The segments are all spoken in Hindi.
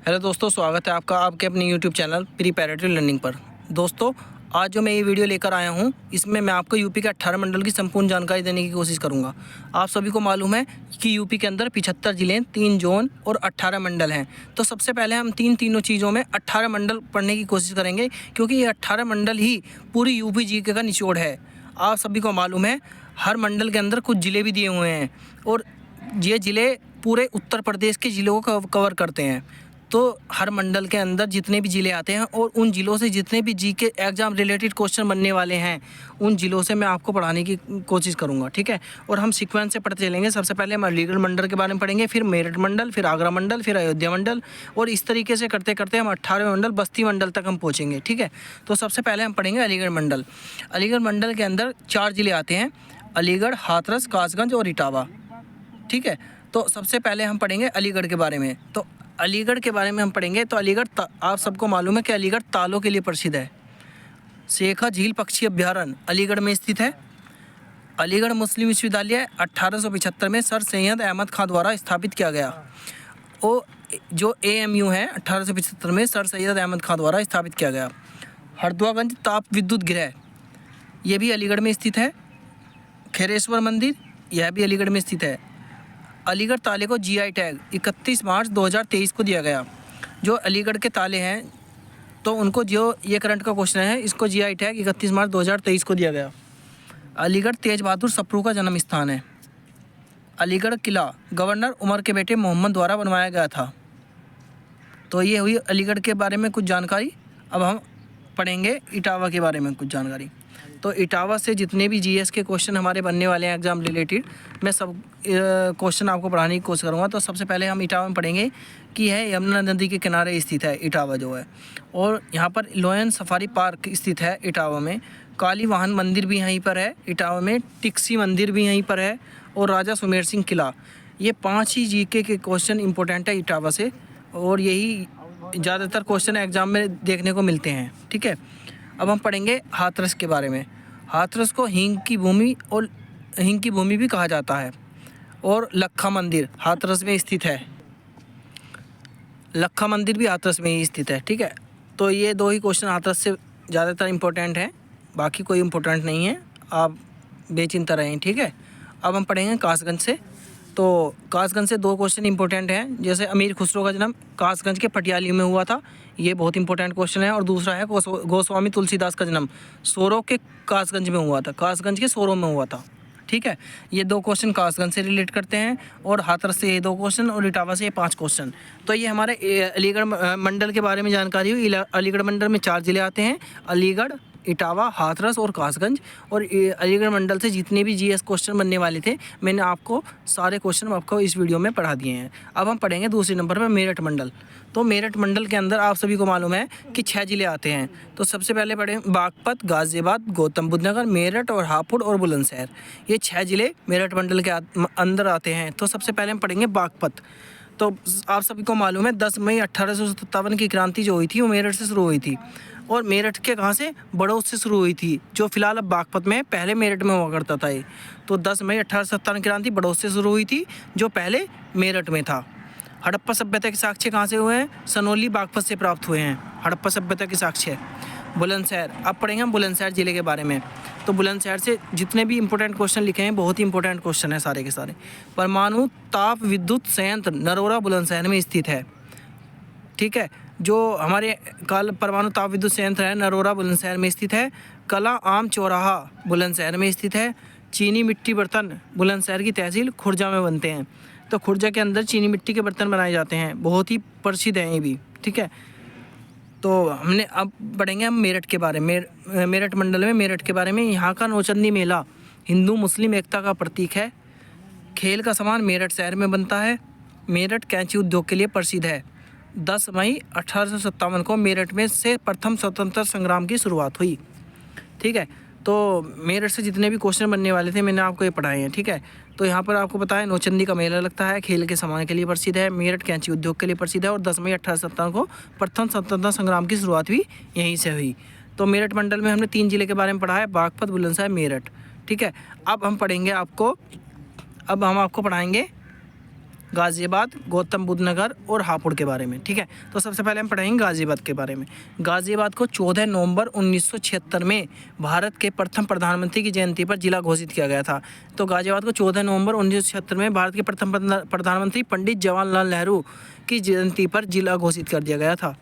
हेलो दोस्तों, स्वागत है आपका आपके अपने यूट्यूब चैनल प्रिपैरेटरी लर्निंग पर। दोस्तों, आज जो मैं ये वीडियो लेकर आया हूँ, इसमें मैं आपको यूपी के 18 मंडल की संपूर्ण जानकारी देने की कोशिश करूँगा। आप सभी को मालूम है कि यूपी के अंदर 75 ज़िले, 3 जोन और 18 मंडल हैं। तो सबसे पहले हम तीनों चीज़ों में 18 मंडल पढ़ने की कोशिश करेंगे, क्योंकि ये 18 मंडल ही पूरी यूपी जीके का निचोड़ है। आप सभी को मालूम है हर मंडल के अंदर कुछ ज़िले भी दिए हुए हैं और ये ज़िले पूरे उत्तर प्रदेश के ज़िलों को कवर करते हैं। तो हर मंडल के अंदर जितने भी ज़िले आते हैं और उन ज़िलों से जितने भी जीके एग्ज़ाम रिलेटेड क्वेश्चन बनने वाले हैं, उन ज़िलों से मैं आपको पढ़ाने की कोशिश करूंगा, ठीक है। और हम सीक्वेंस से पढ़ते चलेंगे। सबसे पहले हम अलीगढ़ मंडल के बारे में पढ़ेंगे, फिर मेरठ मंडल, फिर आगरा मंडल, फिर अयोध्या मंडल, और इस तरीके से करते करते हम 18वें मंडल बस्ती मंडल तक हम पहुँचेंगे, ठीक है। तो सबसे पहले हम पढ़ेंगे अलीगढ़ मंडल। अलीगढ़ मंडल के अंदर 4 ज़िले आते हैं: अलीगढ़, हाथरस, कासगंज और इटावा, ठीक है। तो सबसे पहले हम पढ़ेंगे अलीगढ़ के बारे में। तो अलीगढ़ के बारे में हम पढ़ेंगे तो अलीगढ़ आप सबको मालूम है कि अलीगढ़ तालों के लिए प्रसिद्ध है। शेखा झील पक्षी अभ्यारण्य अलीगढ़ में स्थित है। अलीगढ़ मुस्लिम विश्वविद्यालय 1875 में सर सैयद अहमद खां द्वारा स्थापित किया गया। और जो AMU है 1875 में सर सैयद अहमद खां द्वारा स्थापित किया गया। हरद्वागंज ताप विद्युत गृह ये भी अलीगढ़ में स्थित है। खैरेश्वर मंदिर यह भी अलीगढ़ में स्थित है। अलीगढ़ ताले को GI टैग 31 मार्च 2023 को दिया गया। जो अलीगढ़ के ताले हैं तो उनको, जो ये करंट का क्वेश्चन है, इसको GI टैग 31 मार्च 2023 को दिया गया। अलीगढ़ तेज बहादुर सप्रू का जन्म स्थान है। अलीगढ़ किला गवर्नर उमर के बेटे मोहम्मद द्वारा बनवाया गया था। तो ये हुई अलीगढ़ के बारे में कुछ जानकारी। अब हम पढ़ेंगे इटावा के बारे में कुछ जानकारी। तो इटावा से जितने भी GS के क्वेश्चन हमारे बनने वाले हैं एग्ज़ाम रिलेटेड, मैं सब क्वेश्चन आपको पढ़ाने की कोशिश करूँगा। तो सबसे पहले हम इटावा में पढ़ेंगे कि यह यमुना नदी के किनारे स्थित है इटावा जो है, और यहाँ पर लोयन सफारी पार्क स्थित है इटावा में। काली वाहन मंदिर भी यहीं पर है इटावा में। टिक्सी मंदिर भी यहीं पर है, और राजा सुमेर सिंह किला। ये 5 ही GK के क्वेश्चन इंपॉर्टेंट है इटावा से, और यही ज़्यादातर क्वेश्चन एग्ज़ाम में देखने को मिलते हैं, ठीक है। अब हम पढ़ेंगे हाथरस के बारे में। हाथरस को हींग की भूमि भी कहा जाता है, और लखा मंदिर हाथरस में स्थित है। लखा मंदिर भी हाथरस में ही स्थित है, ठीक है। तो ये 2 ही क्वेश्चन हाथरस से ज़्यादातर इम्पोर्टेंट हैं, बाकी कोई इम्पोर्टेंट नहीं है, आप बेचिंता रहें, ठीक है। अब हम पढ़ेंगे कासगंज से। तो कासगंज से 2 क्वेश्चन इंपॉर्टेंट हैं, जैसे अमीर खुसरो का जन्म कासगंज के पटियाली में हुआ था, ये बहुत इंपॉर्टेंट क्वेश्चन है। और दूसरा है गोस्वामी तुलसीदास का जन्म सोरो के कासगंज में हुआ था, कासगंज के सोरो में हुआ था, ठीक है। ये 2 क्वेश्चन कासगंज से रिलेट करते हैं, और हाथरस से ये 2 क्वेश्चन, और इटावा से ये 5 क्वेश्चन। तो ये हमारे अलीगढ़ मंडल के बारे में जानकारी हुई। अलीगढ़ मंडल में 4 ज़िले आते हैं: अलीगढ़, इटावा, हाथरस और कासगंज। और अलीगढ़ मंडल से जितने भी GS क्वेश्चन बनने वाले थे, मैंने आपको सारे क्वेश्चन आपको इस वीडियो में पढ़ा दिए हैं। अब हम पढ़ेंगे दूसरे नंबर पर मेरठ मंडल। तो मेरठ मंडल के अंदर आप सभी को मालूम है कि 6 ज़िले आते हैं। तो सबसे पहले पढ़ें बागपत, गाज़ियाबाद, गौतम बुद्ध नगर, मेरठ और हापुड़ और बुलंदशहर। ये 6 ज़िले मेरठ मंडल के अंदर आते हैं। तो सबसे पहले हम पढ़ेंगे बागपत। तो आप सभी को मालूम है 10 मई 1857 की क्रांति जो हुई थी वो मेरठ से शुरू हुई थी, और मेरठ के कहाँ से, बड़ौद से शुरू हुई थी, जो फिलहाल अब बागपत में है, पहले मेरठ में हुआ करता था ये। तो 10 मई 1857 की क्रांति बड़ौद से शुरू हुई थी, जो पहले मेरठ में था। हड़प्पा सभ्यता के साक्ष्य कहाँ से हुए हैं? सनोली बागपत से प्राप्त हुए हैं हड़प्पा सभ्यता के साक्ष्य। बुलंदशहर, अब पढ़ेंगे हम बुलंदशहर ज़िले के बारे में। तो बुलंदशहर से जितने भी इंपॉर्टेंट क्वेश्चन लिखे हैं, बहुत ही इंपॉर्टेंट क्वेश्चन है सारे के सारे। परमाणु ताप विद्युत संयंत्र नरोरा बुलंदशहर में स्थित है, ठीक है। जो हमारे परमाणु ताप विद्युत संयंत्र है नरोरा बुलंदशहर में स्थित है। कला आम चौराहा बुलंदशहर में स्थित है। चीनी मिट्टी बर्तन बुलंदशहर की तहसील खुर्जा में बनते हैं। तो खुर्जा के अंदर चीनी मिट्टी के बर्तन बनाए जाते हैं, बहुत ही प्रसिद्ध हैं ये भी, ठीक है। तो हमने अब पढ़ेंगे हम मेरठ के बारे में। मेरठ मंडल में मेरठ के बारे में, यहाँ का नौचंदी मेला हिंदू मुस्लिम एकता का प्रतीक है। खेल का सामान मेरठ शहर में बनता है। मेरठ कैंची उद्योग के लिए प्रसिद्ध है। 10 मई 1857 को मेरठ में से प्रथम स्वतंत्रता संग्राम की शुरुआत हुई, ठीक है। तो मेरठ से जितने भी क्वेश्चन बनने वाले थे मैंने आपको ये पढ़ाए हैं, ठीक है। तो यहाँ पर आपको पता है नौचंदी का मेला लगता है, खेल के सामान के लिए प्रसिद्ध है, मेरठ कैंची उद्योग के लिए प्रसिद्ध है, और 10 मई 1857 को प्रथम स्वतंत्रता संग्राम की शुरुआत भी यहीं से हुई। तो मेरठ मंडल में हमने 3 ज़िले के बारे में पढ़ा है: बागपत, बुलंदशहर, मेरठ, ठीक है। अब हम आपको पढ़ाएंगे गाज़ियाबाद, गौतम बुद्ध नगर और हापुड़ के बारे में। ठीक है, तो सबसे पहले हम पढ़ेंगे गाज़ियाबाद के बारे में। गाज़ियाबाद को 14 नवंबर 1976 में भारत के प्रथम प्रधानमंत्री की जयंती पर जिला घोषित किया गया था। तो गाज़ियाबाद को 14 नवंबर 1976 में भारत के प्रथम प्रधानमंत्री पंडित जवाहरलाल नेहरू की जयंती पर जिला घोषित कर दिया गया था।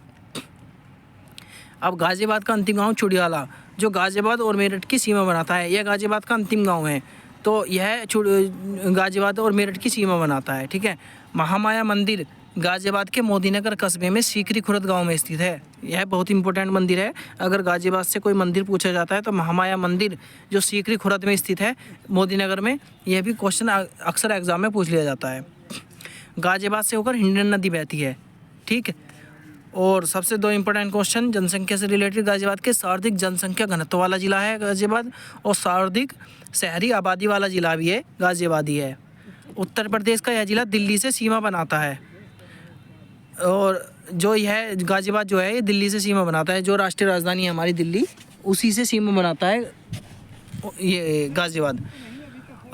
अब गाज़ियाबाद का अंतिम गांव चुडियाला, जो गाज़ियाबाद और मेरठ की सीमा बनाता है, यह गाज़ियाबाद का अंतिम गांव है। तो यह गाज़ियाबाद और मेरठ की सीमा बनाता है। ठीक है, महामाया मंदिर गाज़ियाबाद के मोदीनगर कस्बे में सीकरी खुर्द गांव में स्थित है। यह बहुत इंपॉर्टेंट मंदिर है। अगर गाज़ियाबाद से कोई मंदिर पूछा जाता है तो महामाया मंदिर जो सीकरी खुर्द में स्थित है मोदीनगर में, यह भी क्वेश्चन अक्सर एग्जाम में पूछ लिया जाता है। गाज़ियाबाद से होकर हिंडन नदी बहती है। ठीक, और सबसे दो इंपॉर्टेंट क्वेश्चन जनसंख्या से रिलेटेड, गाज़ियाबाद के सर्वाधिक जनसंख्या घनत्व वाला जिला है गाज़ियाबाद, और सर्वाधिक शहरी आबादी वाला जिला भी है गाज़ियाबाद ही है। उत्तर प्रदेश का यह जिला दिल्ली से सीमा बनाता है, और जो यह गाज़ियाबाद जो है ये दिल्ली से सीमा बनाता है। जो राष्ट्रीय राजधानी है हमारी दिल्ली, उसी से सीमा बनाता है ये गाज़ियाबाद।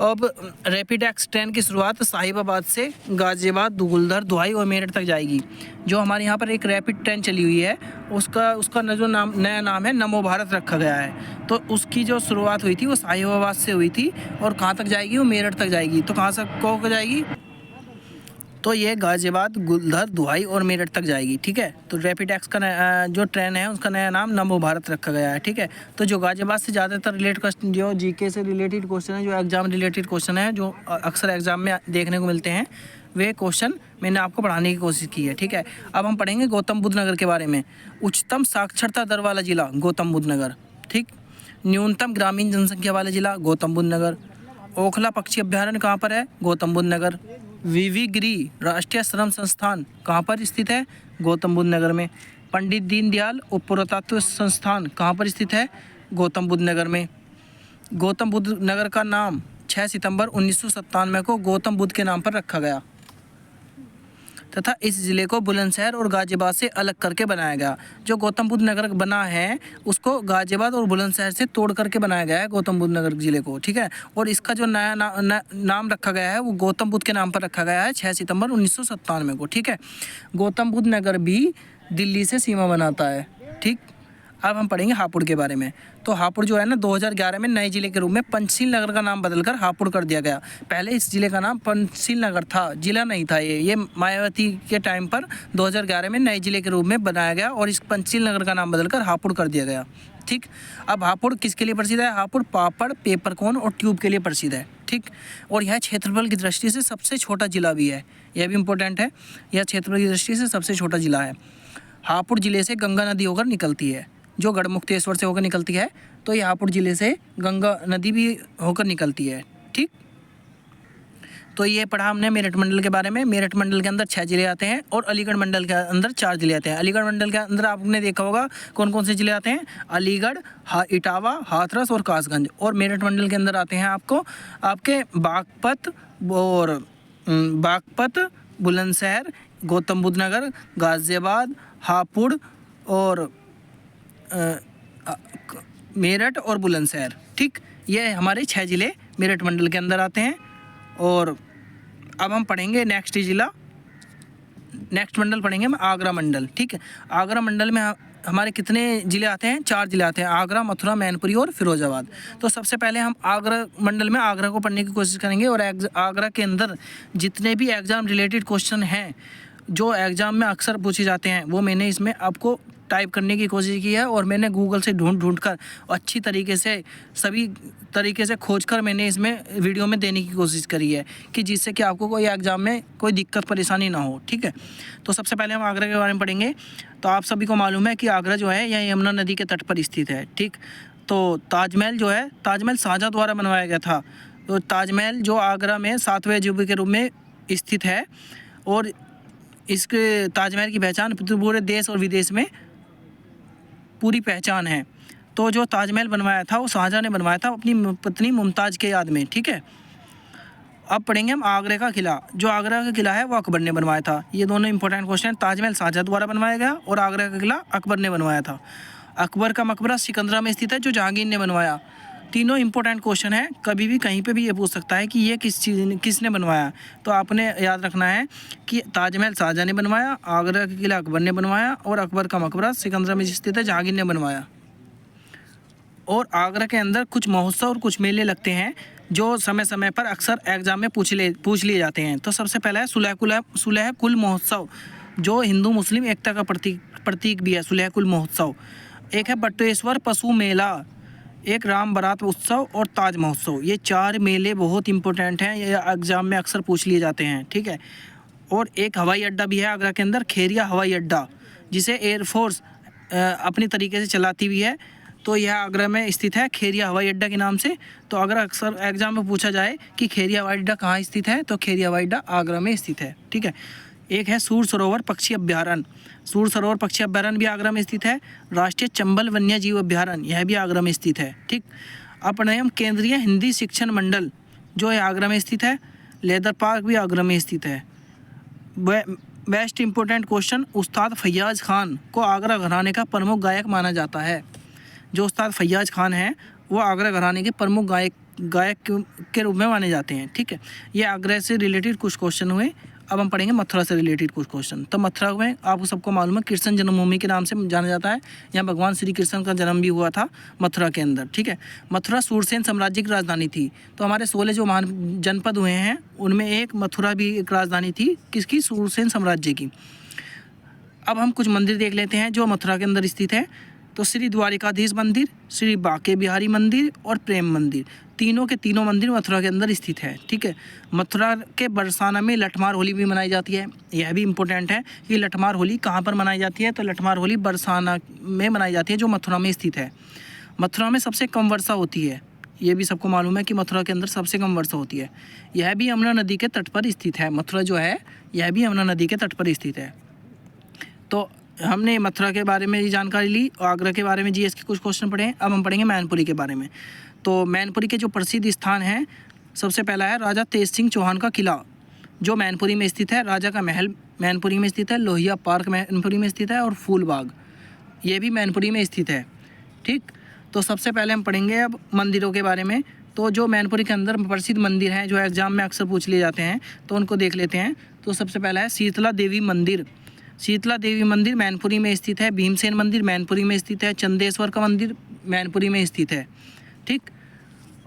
अब रैपिड एक्स ट्रेन की शुरुआत साहिबाबाद से गाज़ियाबाद, दुगुलधर, दुहाई और मेरठ तक जाएगी। जो हमारे यहाँ पर एक रैपिड ट्रेन चली हुई है उसका जो नया नाम है नमो भारत रखा गया है। तो उसकी जो शुरुआत हुई थी वो साहिबाबाद से हुई थी, और कहाँ तक जाएगी, वो मेरठ तक जाएगी। तो कहाँ से को जाएगी, तो ये गाज़ियाबाद, गुलधर, दुहाई और मेरठ तक जाएगी। ठीक है, तो रैपिड एक्स का जो ट्रेन है उसका नया नाम नमो भारत रखा गया है। ठीक है, तो जो गाज़ियाबाद से ज़्यादातर रिलेटेड क्वेश्चन, जो जीके से रिलेटेड क्वेश्चन है, जो एग्जाम रिलेटेड क्वेश्चन है, जो अक्सर एग्जाम में देखने को मिलते हैं, वे क्वेश्चन मैंने आपको पढ़ाने की कोशिश की है। ठीक है, अब हम पढ़ेंगे गौतम बुद्ध नगर के बारे में। उच्चतम साक्षरता दर वाला जिला गौतम बुद्ध नगर। ठीक, न्यूनतम ग्रामीण जनसंख्या वाला जिला गौतम बुद्ध नगर। ओखला पक्षी अभ्यारण्य कहाँ पर है, गौतम बुद्ध नगर। वीवी गिरी राष्ट्रीय श्रम संस्थान कहाँ पर स्थित है, गौतम बुद्ध नगर में। पंडित दीनदयाल पुरातत्व संस्थान कहाँ पर स्थित है, गौतम बुद्ध नगर में। गौतम बुद्ध नगर का नाम 6 सितंबर 1997 को गौतम बुद्ध के नाम पर रखा गया तथा इस ज़िले को बुलंदशहर और गाज़ियाबाद से अलग करके बनाया गया। जो गौतम बुद्ध नगर बना है उसको गाज़ियाबाद और बुलंदशहर से तोड़ करके बनाया गया है गौतम बुद्ध नगर ज़िले को। ठीक है, और इसका जो नया नाम रखा गया है वो गौतम बुद्ध के नाम पर रखा गया है 6 सितंबर 1997 को। ठीक है, गौतम बुद्ध नगर भी दिल्ली से सीमा बनाता है। ठीक, अब हम पढ़ेंगे हापुड़ के बारे में। तो हापुड़ जो है ना 2011 में नए जिले के रूप में पंचशील नगर का नाम बदलकर हापुड़ कर दिया गया। पहले इस जिले का नाम पंचशील नगर था, जिला नहीं था। ये मायावती के टाइम पर 2011 में नए जिले के रूप में बनाया गया और इस पंचशील नगर का नाम बदलकर हापुड़ कर दिया गया। ठीक, अब हापुड़ किसके लिए प्रसिद्ध है, हापुड़ पापड़, पेपरकॉर्न और ट्यूब के लिए प्रसिद्ध है। ठीक, और यह क्षेत्रफल की दृष्टि से सबसे छोटा जिला भी है, यह भी इम्पोर्टेंट है। यह क्षेत्रफल की दृष्टि से सबसे छोटा जिला है। हापुड़ जिले से गंगा नदी होकर निकलती है, जो गढ़मुक्तेश्वर से होकर निकलती है। तो ये हापुड़ ज़िले से गंगा नदी भी होकर निकलती है। ठीक, तो ये पढ़ा हमने मेरठ मंडल के बारे में। मेरठ मंडल के अंदर 6 ज़िले आते हैं और अलीगढ़ मंडल के अंदर 4 ज़िले आते हैं। अलीगढ़ मंडल के अंदर आपने देखा होगा कौन कौन से ज़िले आते हैं, अलीगढ़, इटावा, हाथरस और कासगंज। और मेरठ मंडल के अंदर आते हैं आपके बागपत, बुलंदशहर, गौतम बुद्ध नगर, गाज़ियाबाद, हापुड़ और मेरठ और बुलंदशहर। ठीक, ये हमारे 6 ज़िले मेरठ मंडल के अंदर आते हैं। और अब हम पढ़ेंगे नेक्स्ट मंडल पढ़ेंगे हम आगरा मंडल। ठीक है, आगरा मंडल में हमारे कितने ज़िले आते हैं, 4 ज़िले आते हैं, आगरा, मथुरा, मैनपुरी और फिरोजाबाद। तो सबसे पहले हम आगरा मंडल में आगरा को पढ़ने की कोशिश करेंगे। और आगरा के अंदर जितने भी एग्ज़ाम रिलेटेड क्वेश्चन हैं जो एग्ज़ाम में अक्सर पूछे जाते हैं वो मैंने इसमें आपको टाइप करने की कोशिश की है, और मैंने गूगल से ढूंढ कर अच्छी तरीके से सभी तरीके से खोज कर मैंने इसमें वीडियो में देने की कोशिश करी है कि जिससे कि आपको कोई एग्ज़ाम में कोई दिक्कत परेशानी ना हो। ठीक है, तो सबसे पहले हम आगरा के बारे में पढ़ेंगे। तो आप सभी को मालूम है कि आगरा जो है यह यमुना नदी के तट पर स्थित है। ठीक, तो ताजमहल जो है, ताजमहल शाहजहाँ द्वारा बनवाया गया था। तो ताजमहल जो आगरा में 7वें अजूबे के रूप में स्थित है, और इसके ताजमहल की पहचान पूरे देश और विदेश में पूरी पहचान है। तो जो ताजमहल बनवाया था वो शाहजहाँ ने बनवाया था अपनी पत्नी मुमताज़ के याद में। ठीक है, अब पढ़ेंगे हम आगरा का किला। जो आगरा का किला है वो अकबर ने बनवाया था। ये दोनों इंपॉर्टेंट क्वेश्चन हैं। ताजमहल शाहजहाँ द्वारा बनवाया गया और आगरा का किला अकबर ने बनवाया था। अकबर का मकबरा सिकंदरा में स्थित है, जो जहांगीर ने बनवाया। तीनों इंपॉर्टेंट क्वेश्चन है, कभी भी कहीं पे भी ये पूछ सकता है कि ये किसने बनवाया। तो आपने याद रखना है कि ताजमहल शाहजहाँ ने बनवाया, आगरा का किला अकबर ने बनवाया, और अकबर का मकबरा सिकंदरा में स्थित है जहांगीर ने बनवाया। और आगरा के अंदर कुछ महोत्सव और कुछ मेले लगते हैं जो समय समय पर अक्सर एग्जाम में पूछ लिए जाते हैं। तो सबसे पहला है सुलह कुल महोत्सव, जो हिंदू मुस्लिम एकता का प्रतीक भी है, सुलह कुल महोत्सव। एक है बटुकेश्वर पशु मेला, एक राम बारात उत्सव और ताज महोत्सव। ये 4 मेले बहुत इंपॉर्टेंट हैं, ये एग्ज़ाम में अक्सर पूछ लिए जाते हैं, ठीक है। और एक हवाई अड्डा भी है आगरा के अंदर, खेरिया हवाई अड्डा, जिसे एयरफोर्स अपनी तरीके से चलाती भी है। तो यह आगरा में स्थित है, खेरिया हवाई अड्डा के नाम से। तो अगर अक्सर एग्जाम में पूछा जाए कि खेरिया हवाई अड्डा कहाँ स्थित है, तो खेरिया हवाई अड्डा आगरा में स्थित है, ठीक है। एक है सूर सरोवर पक्षी अभ्यारण्य, सूर सरोवर पक्षी अभ्यारण्य भी आगरा में स्थित है। राष्ट्रीय चंबल वन्य जीव अभ्यारण्य, यह भी आगरा में स्थित है, ठीक। अपनयम केंद्रीय हिंदी शिक्षण मंडल, जो है आगरा में स्थित है। लेदर पार्क भी आगरा में स्थित है। बेस्ट इंपॉर्टेंट क्वेश्चन, उस्ताद फैयाज खान को आगरा घराने का प्रमुख गायक माना जाता है। जो उस्ताद फैयाज खान हैं वो आगरा घराने के प्रमुख गायक के रूप में माने जाते हैं, ठीक है। ये आगरा से रिलेटेड कुछ क्वेश्चन हुए। अब हम पढ़ेंगे मथुरा से रिलेटेड कुछ क्वेश्चन। तो मथुरा में आपको सबको मालूम है कृष्ण जन्मभूमि के नाम से जाना जाता है। यहाँ भगवान श्री कृष्ण का जन्म भी हुआ था मथुरा के अंदर, ठीक है। मथुरा सूरसेन साम्राज्य की राजधानी थी। तो हमारे 16 जो महान जनपद हुए हैं उनमें एक मथुरा भी एक राजधानी थी, किसकी? सूरसेन साम्राज्य की। अब हम कुछ मंदिर देख लेते हैं जो मथुरा के अंदर स्थित है। तो श्री द्वारिकाधीश मंदिर, श्री बांके बिहारी मंदिर और प्रेम मंदिर, तीनों के तीनों मंदिर मथुरा के अंदर स्थित है, ठीक है। मथुरा के बरसाना में लठमार होली भी मनाई जाती है। यह भी इम्पोर्टेंट है कि लठमार होली कहाँ पर मनाई जाती है। तो लठमार होली बरसाना में मनाई जाती है, जो मथुरा में स्थित है। मथुरा में सबसे कम वर्षा होती है, ये भी सबको मालूम है कि मथुरा के अंदर सबसे कम वर्षा होती है। यह भी यमुना नदी के तट पर स्थित है। मथुरा जो है यह भी यमुना नदी के तट पर स्थित है। तो हमने मथुरा के बारे में जानकारी ली और आगरा के बारे में जीएस के कुछ क्वेश्चन पढ़े। अब हम पढ़ेंगे मैनपुरी के बारे में। तो मैनपुरी के जो प्रसिद्ध स्थान हैं, सबसे पहला है राजा तेज सिंह चौहान का किला, जो मैनपुरी में स्थित है। राजा का महल मैनपुरी में स्थित है। लोहिया पार्क मैनपुरी में स्थित है और फूलबाग ये भी मैनपुरी में स्थित है, ठीक। तो सबसे पहले हम पढ़ेंगे अब मंदिरों के बारे में। तो जो मैनपुरी के अंदर प्रसिद्ध मंदिर हैं जो एग्जाम में अक्सर पूछ लिए जाते हैं, तो उनको देख लेते हैं। तो सबसे पहला है शीतला देवी मंदिर। शीतला देवी मंदिर मैनपुरी में स्थित है। भीमसेन मंदिर मैनपुरी में स्थित है। चंदेश्वर का मंदिर मैनपुरी में स्थित है, ठीक।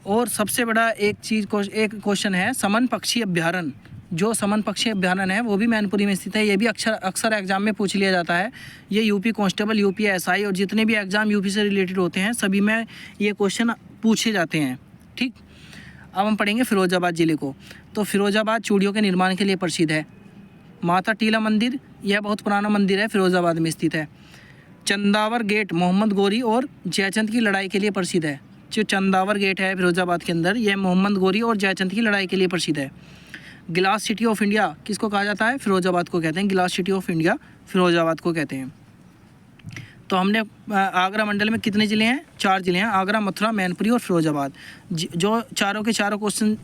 और सबसे बड़ा एक क्वेश्चन है समन पक्षी अभ्यारण्य। जो समन पक्षी अभ्यारण्य है वो भी मैनपुरी में स्थित है। ये भी अक्सर एग्जाम में पूछ लिया जाता है। ये यूपी कांस्टेबल, यूपी एसआई और जितने भी एग्जाम यूपी से रिलेटेड होते हैं सभी में ये क्वेश्चन पूछे जाते हैं, ठीक। अब हम पढ़ेंगे फिरोजाबाद ज़िले को। तो फिरोजाबाद चूड़ियों के निर्माण के लिए प्रसिद्ध है। माता टीला मंदिर, यह बहुत पुराना मंदिर है, फिरोजाबाद में स्थित है। चंदावर गेट मोहम्मद गोरी और जयचंद की लड़ाई के लिए प्रसिद्ध है। जो चंदावर गेट है फिरोजाबाद के अंदर, यह मोहम्मद गोरी और जयचंद की लड़ाई के लिए प्रसिद्ध है। गिलास सिटी ऑफ इंडिया किसको कहा जाता है? फिरोजाबाद को कहते हैं। गिलास सिटी ऑफ इंडिया फिरोजाबाद को कहते हैं। तो हमने आगरा मंडल में कितने ज़िले हैं? 4 ज़िले हैं, आगरा, मथुरा, मैनपुरी और फिरोजाबाद। जो चारों के चारों क्वेश्चन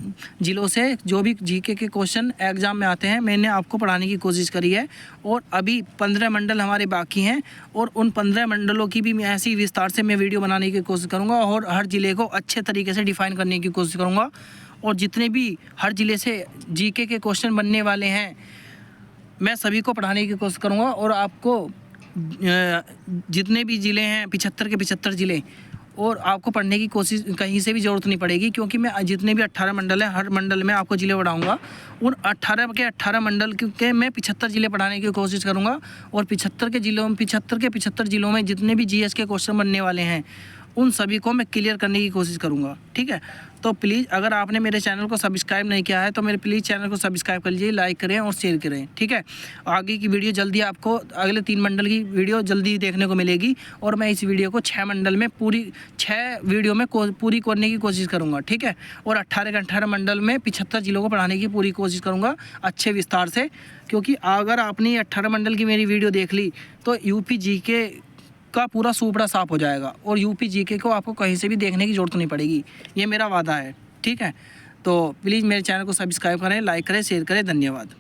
ज़िलों से जो भी जीके के क्वेश्चन एग्जाम में आते हैं मैंने आपको पढ़ाने की कोशिश करी है। और अभी 15 मंडल हमारे बाकी हैं और उन 15 मंडलों की भी मैं ऐसी विस्तार से मैं वीडियो बनाने की कोशिश करूँगा और हर ज़िले को अच्छे तरीके से डिफ़ाइन करने की कोशिश करूँगा। और जितने भी हर ज़िले से जीके के क्वेश्चन बनने वाले हैं मैं सभी को पढ़ाने की कोशिश करूँगा। और आपको जितने भी ज़िले हैं 75 के 75 ज़िले, और आपको पढ़ने की कोशिश कहीं से भी ज़रूरत नहीं पड़ेगी, क्योंकि मैं जितने भी 18 मंडल हैं हर मंडल में आपको ज़िले पढ़ाऊँगा। उन 18 के 18 मंडल के मैं 75 ज़िले पढ़ाने की कोशिश करूँगा। और 75 के 75 ज़िलों में जितने भी जीएस के क्वेश्चन बनने वाले हैं उन सभी को मैं क्लियर करने की कोशिश करूँगा, ठीक है। तो प्लीज़ अगर आपने मेरे चैनल को सब्सक्राइब नहीं किया है तो मेरे प्लीज़ चैनल को सब्सक्राइब कर लीजिए, लाइक करें और शेयर करें, ठीक है। आगे की वीडियो जल्दी आपको अगले 3 मंडल की वीडियो जल्दी देखने को मिलेगी। और मैं इस वीडियो को 6 मंडल में पूरी 6 वीडियो में पूरी करने की कोशिश करूँगा, ठीक है। और 18 के 18 मंडल में 75 ज़िलों को पढ़ाने की पूरी कोशिश करूँगा अच्छे विस्तार से। क्योंकि अगर आपने 18 मंडल की मेरी वीडियो देख ली तो यूपी जीके का पूरा सूपड़ा साफ हो जाएगा और यूपी जीके को आपको कहीं से भी देखने की ज़रूरत नहीं पड़ेगी, ये मेरा वादा है, ठीक है। तो प्लीज़ मेरे चैनल को सब्सक्राइब करें, लाइक करें, शेयर करें। धन्यवाद।